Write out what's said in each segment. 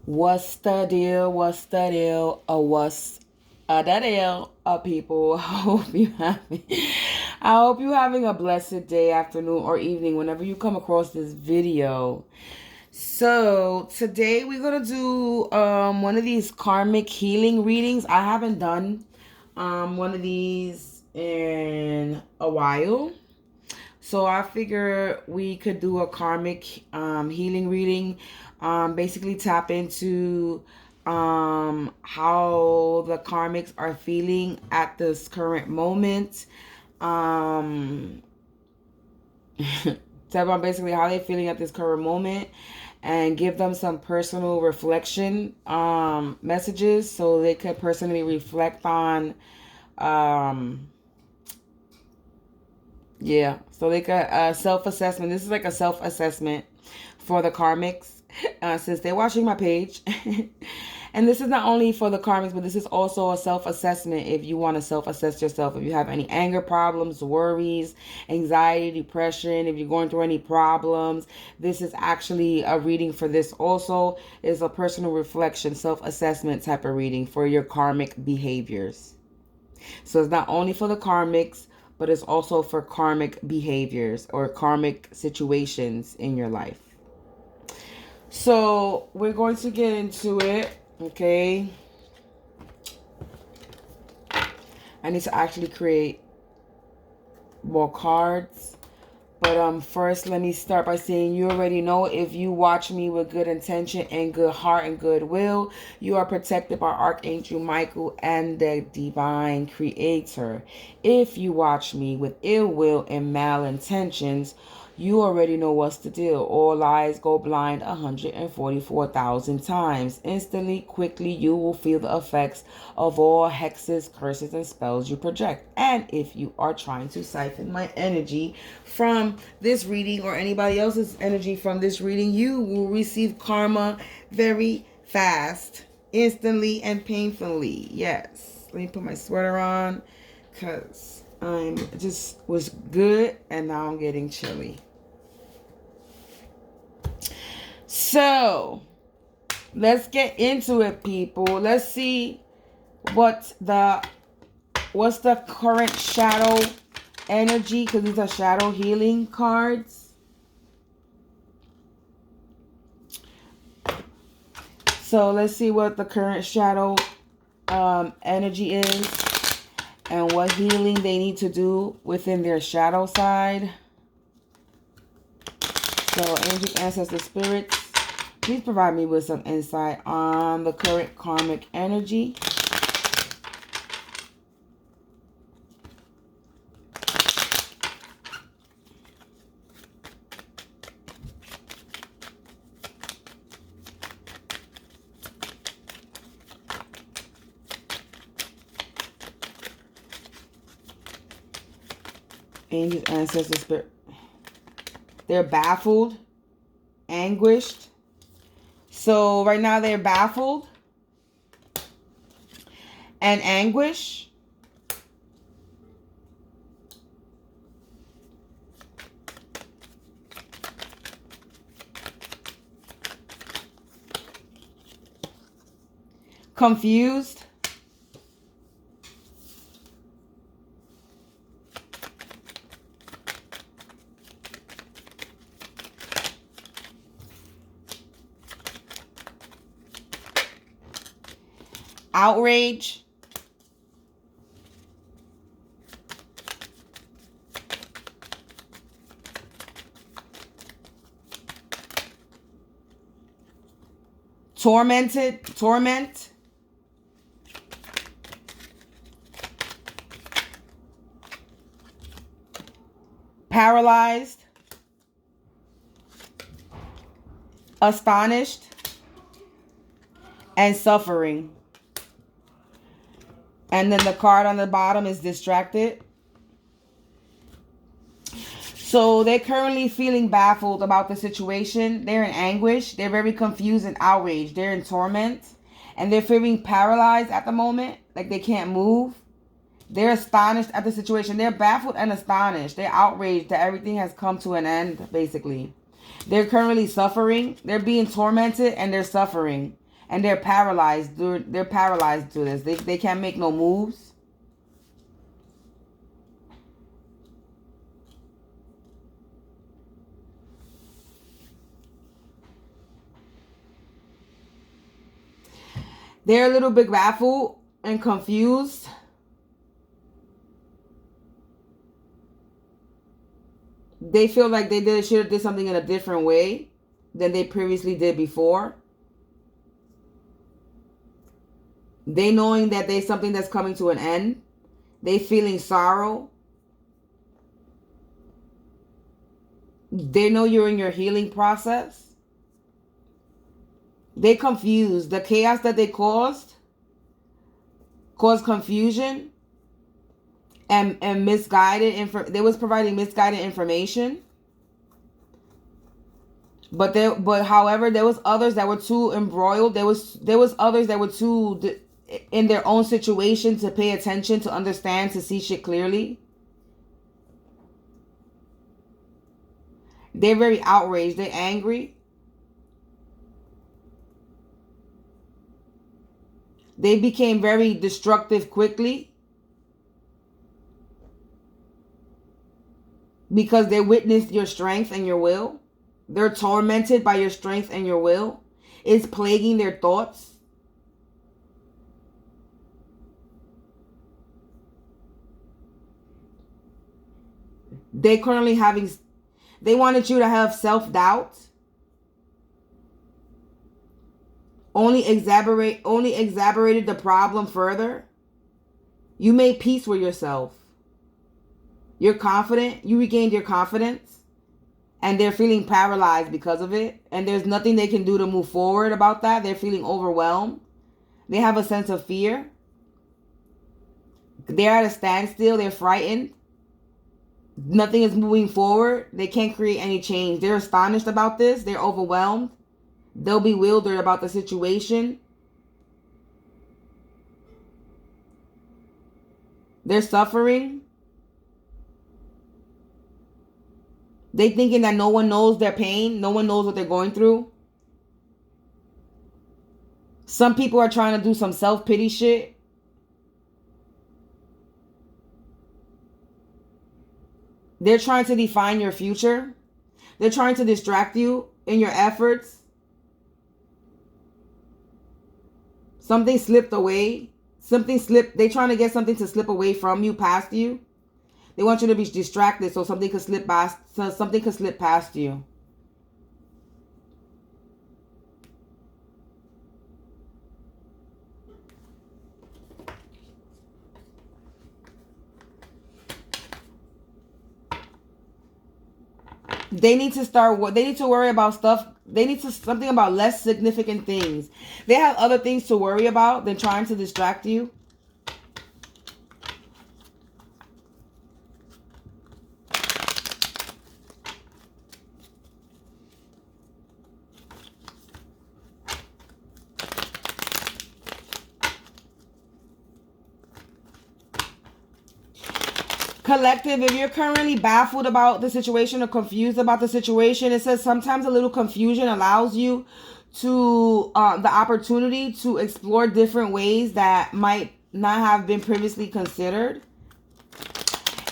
What's the deal? What's the deal? What's the deal, people? I hope you having a blessed day, afternoon, or evening whenever you come across this video. So today we're gonna do one of these karmic healing readings. I haven't done one of these in a while. So I figure we could do a karmic healing reading. Basically tap into how the karmics are feeling at this current moment. Tap on basically how they're feeling at this current moment and give them some personal reflection messages so they could personally reflect on so they could self-assessment. This is like a self-assessment for the karmics since they're watching my page. And this is not only for the karmics, but this is also a self-assessment if you want to self-assess yourself. If you have any anger problems, worries, anxiety, depression, if you're going through any problems, this is actually a reading for this. Also is a personal reflection, self-assessment type of reading for your karmic behaviors. So it's not only for the karmics, but it's also for karmic behaviors or karmic situations in your life. So we're going to get into it, okay? I need to actually create more cards. But first, let me start by saying you already know if you watch me with good intention and good heart and goodwill, you are protected by Archangel Michael and the Divine Creator. If you watch me with ill will and malintentions, you already know what's the deal. All eyes go blind 144,000 times. Instantly, quickly, you will feel the effects of all hexes, curses, and spells you project. And if you are trying to siphon my energy from this reading or anybody else's energy from this reading, you will receive karma very fast, instantly, and painfully. Yes. Let me put my sweater on because I just was good and now I'm getting chilly. So let's get into it, people. Let's see what's the current shadow energy, because these are shadow healing cards. So let's see what the current shadow energy is and what healing they need to do within their shadow side. So angels, ancestors, spirits, please provide me with some insight on the current karmic energy. Angels, ancestors, spirit. They're baffled, anguished. So right now they're baffled and anguish. Confused. Outrage. Torment. Paralyzed. Astonished. And suffering. And then the card on the bottom is distracted. So they're currently feeling baffled about the situation. They're in anguish. They're very confused and outraged. They're in torment. And they're feeling paralyzed at the moment. Like they can't move. They're astonished at the situation. They're baffled and astonished. They're outraged that everything has come to an end, basically. They're currently suffering. They're being tormented and they're suffering. And they're paralyzed. They're paralyzed to this. They can't make no moves. They're a little bit baffled and confused. They feel like they should have did something in a different way than they previously did before. They knowing that there's something that's coming to an end. They feeling sorrow. They know you're in your healing process. They confused. The chaos that they caused confusion and misguided they was providing misguided information. But however, there was others that were too embroiled. There was others that were too in their own situation to pay attention, to understand, to see shit clearly. They're very outraged. They're angry. They became very destructive quickly because they witnessed your strength and your will. They're tormented by your strength and your will. It's plaguing their thoughts. They wanted you to have self-doubt. Only exaggerated the problem further. You made peace with yourself. You're confident. You regained your confidence. And they're feeling paralyzed because of it. And there's nothing they can do to move forward about that. They're feeling overwhelmed. They have a sense of fear. They're at a standstill. They're frightened. Nothing is moving forward. They can't create any change. They're astonished about this. They're overwhelmed. They'll be bewildered about the situation. They're suffering. They thinking that no one knows their pain. No one knows what they're going through. Some people are trying to do some self-pity shit. They're trying to define your future. They're trying to distract you in your efforts. Something slipped away. They're trying to get something to slip away from you, past you. They want you to be distracted so something could slip past you. They need to worry about stuff. Something about less significant things. They have other things to worry about than trying to distract you. Collective, if you're currently baffled about the situation or confused about the situation, it says sometimes a little confusion allows you to the opportunity to explore different ways that might not have been previously considered.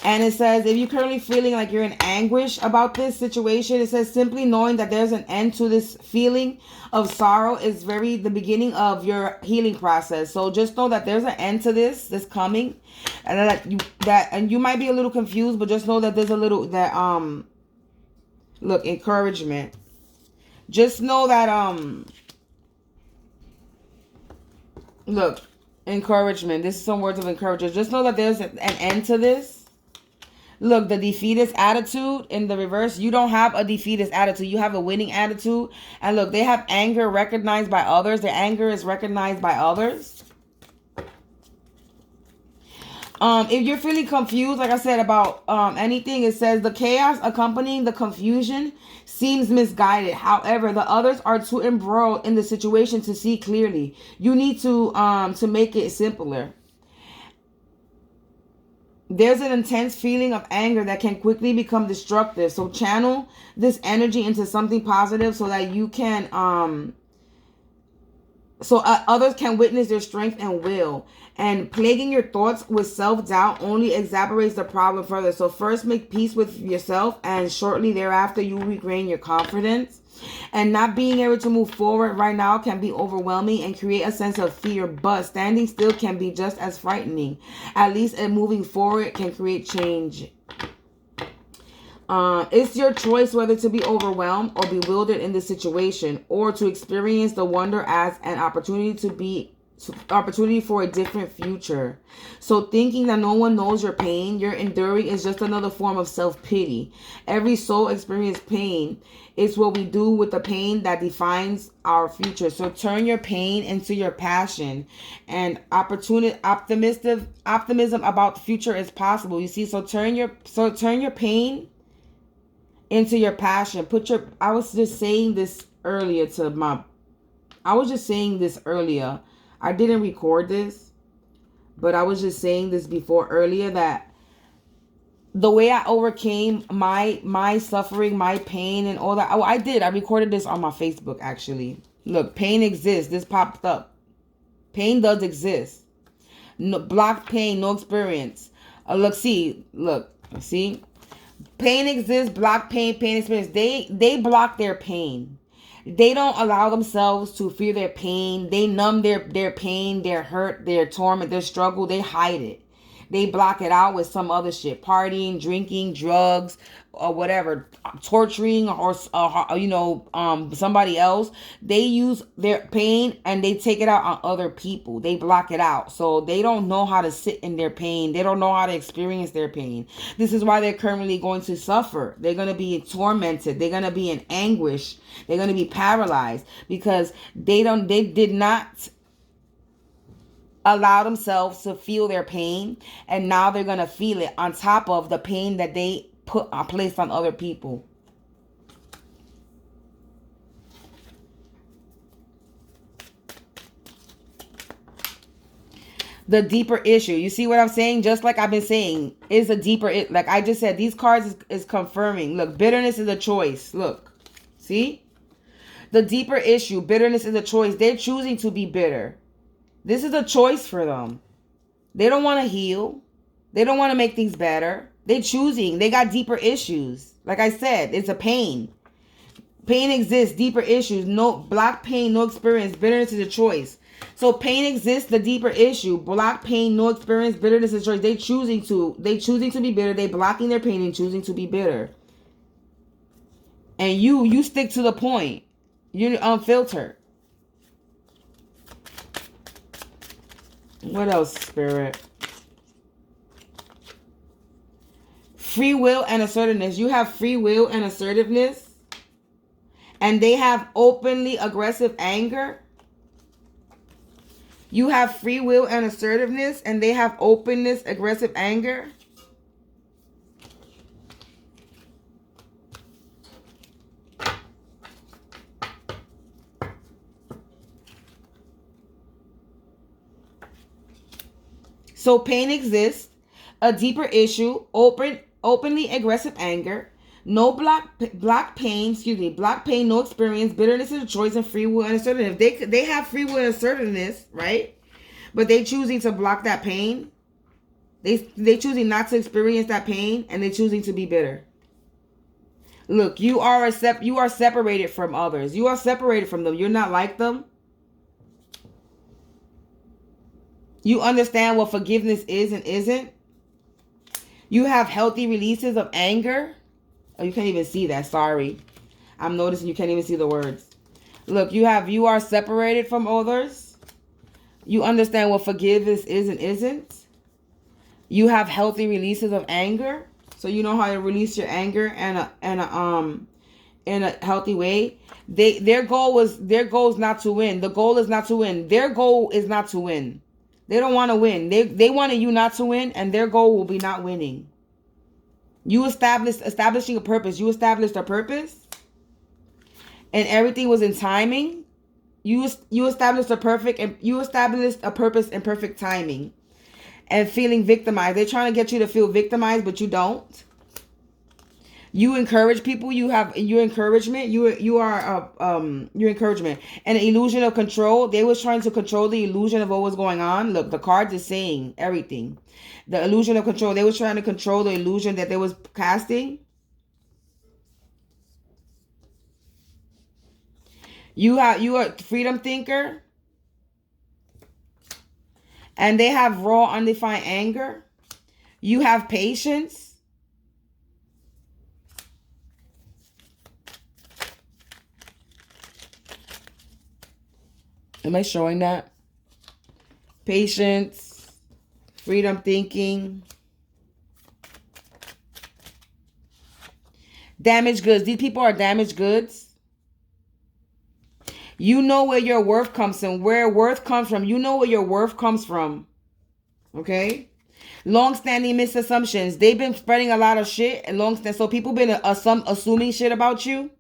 And it says if you're currently feeling like you're in anguish about this situation, it says simply knowing that there's an end to this feeling of sorrow is the beginning of your healing process. So just know that there's an end to this coming, and and you might be a little confused, but just know that there's a little look, encouragement. Just know that look, encouragement. This is some words of encouragement. Just know that there's an end to this. Look, the defeatist attitude in the reverse. You don't have a defeatist attitude. You have a winning attitude. And look, they have anger recognized by others. Their anger is recognized by others. If you're feeling confused, like I said, about anything, it says the chaos accompanying the confusion seems misguided. However, the others are too embroiled in the situation to see clearly. You need to make it simpler. There's an intense feeling of anger that can quickly become destructive. So channel this energy into something positive so that you can So others can witness their strength and will. And plaguing your thoughts with self-doubt only exacerbates the problem further. So first make peace with yourself, and shortly thereafter you regain your confidence. And not being able to move forward right now can be overwhelming and create a sense of fear, but standing still can be just as frightening. At least moving forward can create change. It's your choice whether to be overwhelmed or bewildered in the situation, or to experience the wonder as an opportunity for a different future. So thinking that no one knows your pain you're enduring is just another form of self-pity. Every soul experiences pain. It's what we do with the pain that defines our future. So turn your pain into your passion, and optimism about the future is possible. You see, so turn your pain into your passion. I was just saying this earlier. I didn't record this, but I was just saying this before earlier, that the way I overcame my suffering, my pain and all that. I recorded this on my Facebook actually. Look, pain exists. This popped up. Pain does exist. No, blocked pain, no experience. See. Pain exists, block pain experience. They block their pain. They don't allow themselves to feel their pain. They numb their pain, their hurt, their torment, their struggle. They hide it. They block it out with some other shit. Partying, drinking, drugs, or whatever. Torturing or somebody else. They use their pain and they take it out on other people. They block it out. So they don't know how to sit in their pain. They don't know how to experience their pain. This is why they're currently going to suffer. They're going to be tormented. They're going to be in anguish. They're going to be paralyzed because they did not allow themselves to feel their pain, and now they're going to feel it on top of the pain that they placed on other people. The deeper issue, you see what I'm saying? Just like I've been saying, is a deeper, like I just said, these cards is confirming. Look, bitterness is a choice. Look, see? The deeper issue, bitterness is a choice. They're choosing to be bitter. This is a choice for them. They don't want to heal. They don't want to make things better. They're choosing. They got deeper issues. Like I said, it's a pain. Pain exists, deeper issues. No block pain, no experience. Bitterness is a choice. So pain exists, the deeper issue. Block pain, no experience. Bitterness is a choice. They choosing to be bitter. They blocking their pain and choosing to be bitter. And you stick to the point. You're unfiltered. What else, Spirit? Free will and assertiveness. You have free will and assertiveness. And they have openly aggressive anger. You have free will and assertiveness. And they have openness, aggressive anger. So pain exists, a deeper issue, openly aggressive anger, no block pain, no experience, bitterness is a choice, and free will and assertiveness. They have free will and assertiveness, right? But they choosing to block that pain. They choosing not to experience that pain, and they choosing to be bitter. Look, you are separated from others. You are separated from them. You're not like them. You understand what forgiveness is and isn't. You have healthy releases of anger. Oh, you can't even see that. Sorry. I'm noticing you can't even see the words. Look, you are separated from others. You understand what forgiveness is and isn't. You have healthy releases of anger. So you know how to release your anger in a healthy way. Their goal is not to win. The goal is not to win. Their goal is not to win. They don't want to win. They wanted you not to win, and their goal will be not winning. You establishing a purpose. You established a purpose, and everything was in timing. You established a purpose in perfect timing, and feeling victimized. They're trying to get you to feel victimized, but you don't. You encourage people. You have your encouragement. You are your encouragement. And the illusion of control. They was trying to control the illusion of what was going on. Look, the cards is saying everything. The illusion of control. They was trying to control the illusion that they was casting. You are a freedom thinker. And they have raw, undefined anger. You have patience. Am I showing that? Patience, freedom thinking, damaged goods. These people are damaged goods. You know where your worth comes from. Where worth comes from. You know where your worth comes from. Okay? Long-standing misassumptions. They've been spreading a lot of shit. And so people been assuming shit about you.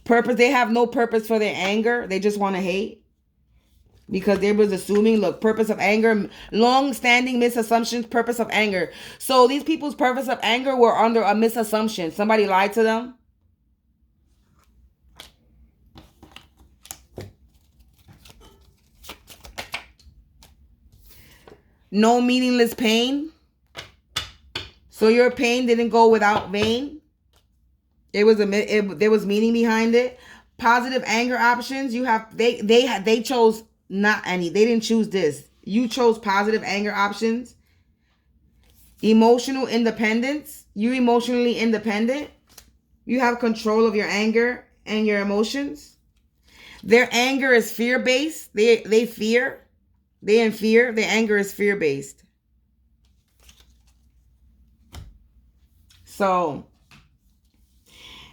Purpose. They have no purpose for their anger. They just want to hate. Because they was assuming, look, purpose of anger, long-standing misassumptions, purpose of anger. So these people's purpose of anger were under a misassumption. Somebody lied to them. No meaningless pain. So your pain didn't go without vain. There was meaning behind it. Positive anger options. You have they chose not any. They didn't choose this. You chose positive anger options. Emotional independence. You're emotionally independent. You have control of your anger and your emotions. Their anger is fear-based. They fear. They in fear. Their anger is fear-based. So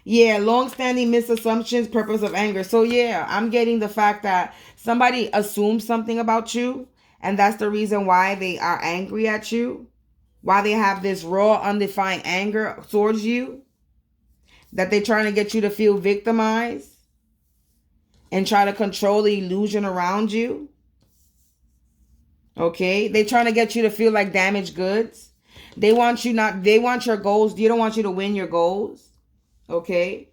yeah, long-standing misassumptions, purpose of anger. So yeah, I'm getting the fact that somebody assumes something about you, and that's the reason why they are angry at you, why they have this raw, undefined anger towards you, that they're trying to get you to feel victimized and try to control the illusion around you. Okay? They're trying to get you to feel like damaged goods. They want your goals. They don't want you to win your goals. Okay?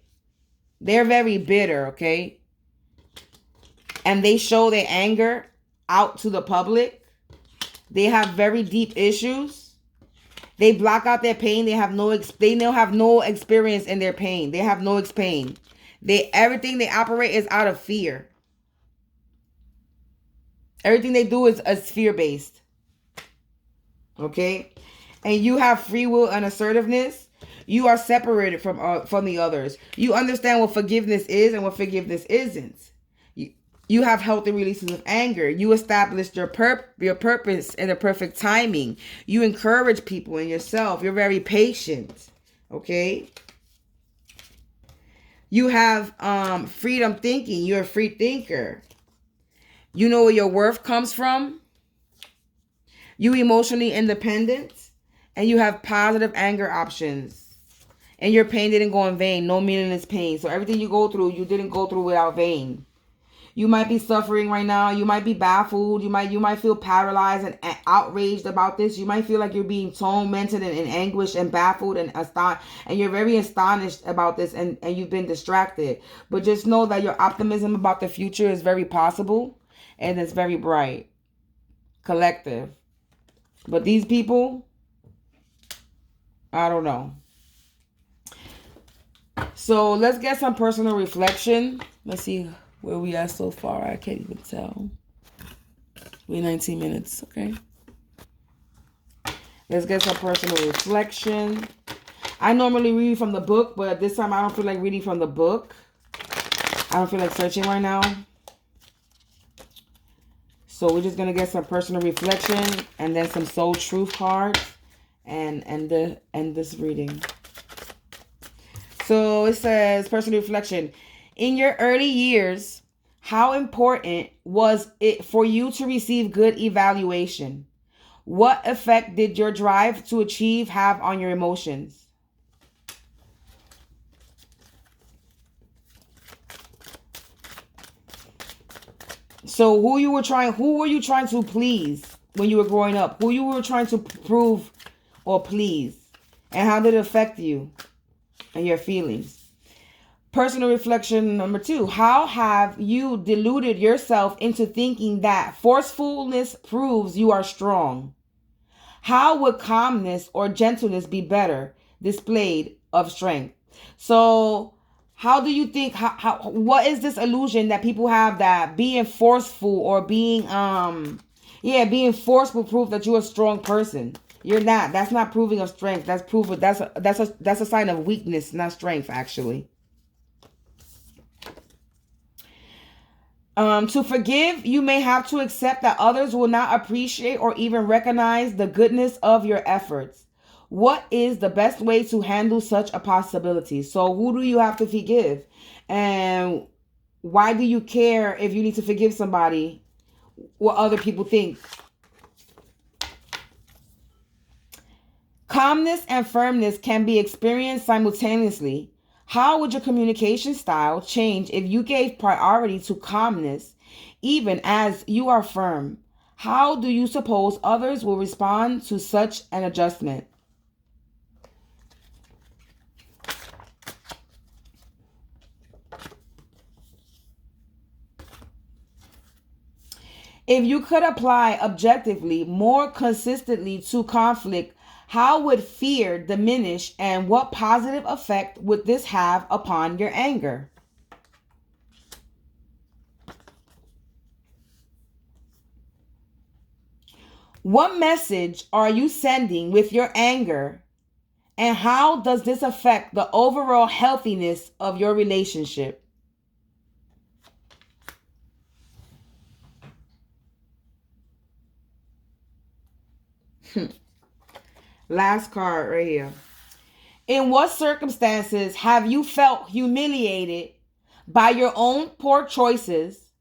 They're very bitter, okay? And they show their anger out to the public. They have very deep issues. They block out their pain. They don't have no experience in their pain. They have no pain. Everything they operate is out of fear. Everything they do is fear-based. Okay? And you have free will and assertiveness. You are separated from the others. You understand what forgiveness is and what forgiveness isn't. You have healthy releases of anger. You established your purpose in the perfect timing. You encourage people and yourself. You're very patient. Okay? You have freedom thinking. You're a free thinker. You know where your worth comes from. You emotionally independent. And you have positive anger options. And your pain didn't go in vain. No meaningless pain. So everything you go through, you didn't go through without vain. You might be suffering right now. You might be baffled. You might feel paralyzed and outraged about this. You might feel like you're being tormented and in anguish and baffled and astonished. And you're very astonished about this and you've been distracted. But just know that your optimism about the future is very possible. And it's very bright. Collective. But these people, I don't know. So let's get some personal reflection. Let's see where we are so far. I can't even tell. We're 19 minutes, okay? Let's get some personal reflection. I normally read from the book, but this time I don't feel like reading from the book. I don't feel like searching right now. So we're just going to get some personal reflection and then some soul truth cards and this reading. So it says, personal reflection. In your early years, how important was it for you to receive good evaluation? What effect did your drive to achieve have on your emotions? So who were you trying to please when you were growing up? Who you were trying to prove or please? And how did it affect you and your feelings? Personal reflection number 2. How have you deluded yourself into thinking that forcefulness proves you are strong? How would calmness or gentleness be better displayed of strength? So how do you think, what is this illusion that people have that being forceful or being being forceful proof that you're a strong person? You're not. That's not proving of strength. That's proof of, that's a sign of weakness, not strength, actually. To forgive, you may have to accept that others will not appreciate or even recognize the goodness of your efforts. What is the best way to handle such a possibility? So who do you have to forgive? And why do you care if you need to forgive somebody, what other people think? Calmness and firmness can be experienced simultaneously. How would your communication style change if you gave priority to calmness, even as you are firm? How do you suppose others will respond to such an adjustment? If you could apply objectively more consistently to conflict, how would fear diminish and what positive effect would this have upon your anger? What message are you sending with your anger, and how does this affect the overall healthiness of your relationship? Last card right here. In what circumstances have you felt humiliated by your own poor choices,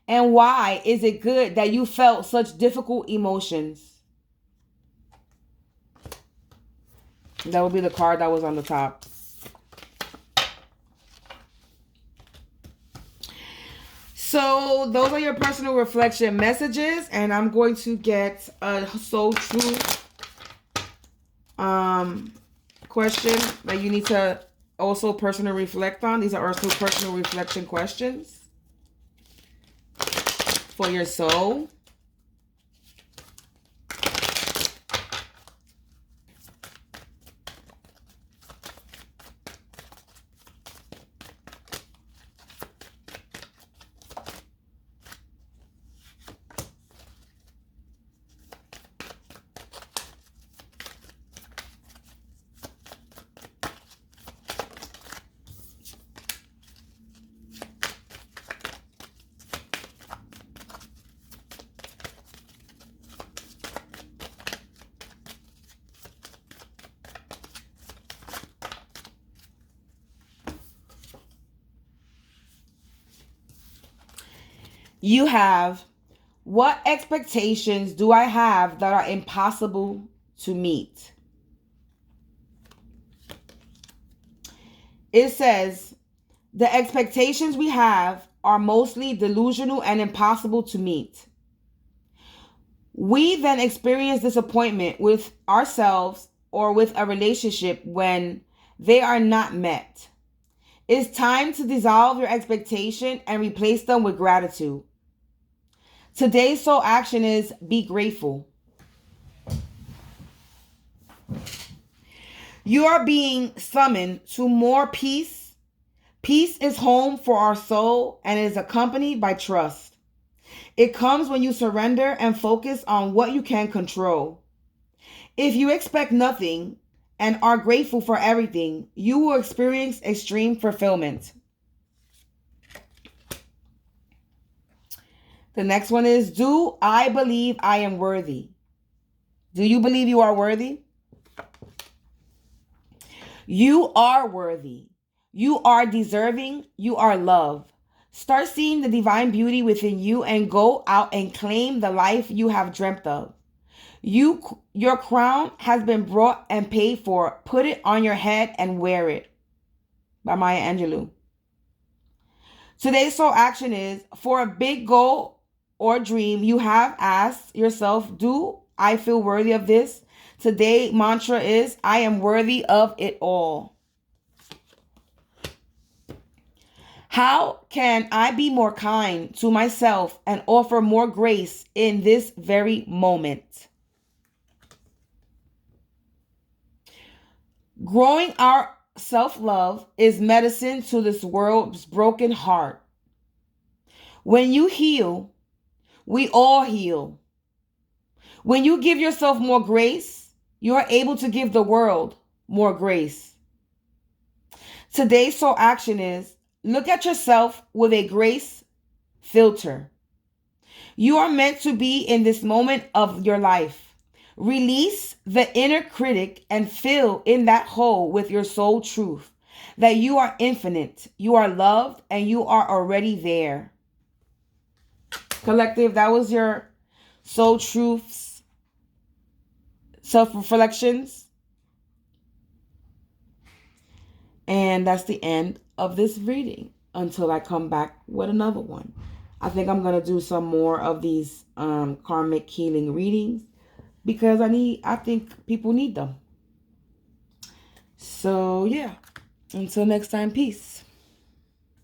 and why is it good that you felt such difficult emotions? That would be the card that was on the top. So those are your personal reflection messages, and I'm going to get a soul truth question that you need to also personally reflect on. These are also personal reflection questions for your soul. You have, what expectations do I have that are impossible to meet? It says, the expectations we have are mostly delusional and impossible to meet. We then experience disappointment with ourselves or with a relationship when they are not met. It's time to dissolve your expectation and replace them with gratitude. Today's soul action is be grateful. You are being summoned to more peace. Peace is home for our soul and is accompanied by trust. It comes when you surrender and focus on what you can control. If you expect nothing and are grateful for everything, you will experience extreme fulfillment. The next one is, do I believe I am worthy? Do you believe you are worthy? You are worthy. You are deserving. You are loved. Start seeing the divine beauty within you and go out and claim the life you have dreamt of. Your crown has been brought and paid for. Put it on your head and wear it. By Maya Angelou. Today's soul action is, for a big goal or dream you have asked yourself, do I feel worthy of this? Today mantra is, I am worthy of it all. How can I be more kind to myself and offer more grace in this very moment? Growing our self-love is medicine to this world's broken heart. When you heal, we all heal. When you give yourself more grace, you are able to give the world more grace. Today's soul action is, look at yourself with a grace filter. You are meant to be in this moment of your life. Release the inner critic and fill in that hole with your soul truth that you are infinite, you are loved, and you are already there. Collective, that was your soul truths, self-reflections. And that's the end of this reading until I come back with another one. I think I'm going to do some more of these karmic healing readings because I think people need them. So yeah, until next time, peace.